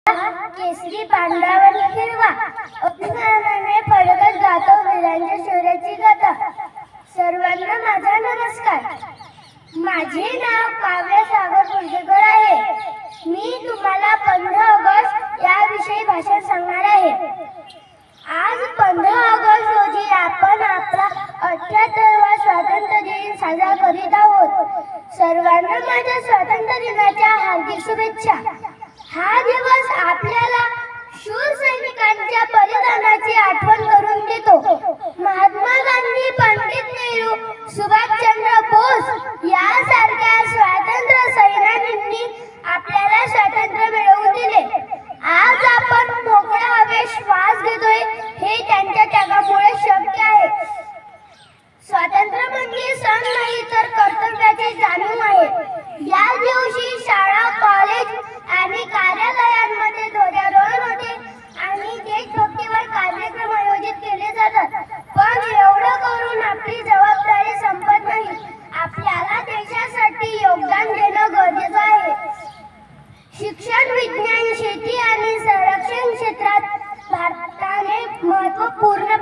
केसरी पांढरावर हिरवा अभिमानाने फडकत गातो वीरांच्या शौर्याची गाथा। सर्वांना माझा नमस्कार। माझे नाव काव्य सागर कुलकर्णी आहे। मी तुम्हाला 15 ऑगस्ट याविषयी भाषण सांगणार आहे। आज 15 ऑगस्ट रोजी आपण आपला 78वा स्वातंत्र्य दिन साजरा करीत आहोत। सर्वांना माझ्या स्वातंत्र्य दिनाच्या हार्दिक शुभेच्छा। हा दिवस आपल्याला शूर सैनिकांच्या बलिदानाची आठवण करून देतो। महात्मा गांधी, पंडित नेहरू, सुभाषचंद्र बोस यासारख्या स्वातंत्र्य सैनिकांनी आपल्याला स्वातंत्र्य मिळवून दिले। आज आपण मोकळ्या हवेत श्वास घेतोय हे त्यांच्या त्यागामुळे शक्य आहे। स्वातंत्र्य म्हणजे सण नाही तर कर्तव्याची जाणीव आहे। या दिवशी शाळा, कॉलेज आणि कार्यालयांमध्ये ध्वजारोहण होते आणि देशभक्तीपर कार्यक्रम आयोजित केले जातात। पण एवढं करून आपली जबाबदारी संपत नाही। आपल्याला देशासाठी योगदान देणं गरजेचं आहे। शिक्षण, विज्ञान, शेती आणि संरक्षण क्षेत्रात भारताने महत्त्वपूर्ण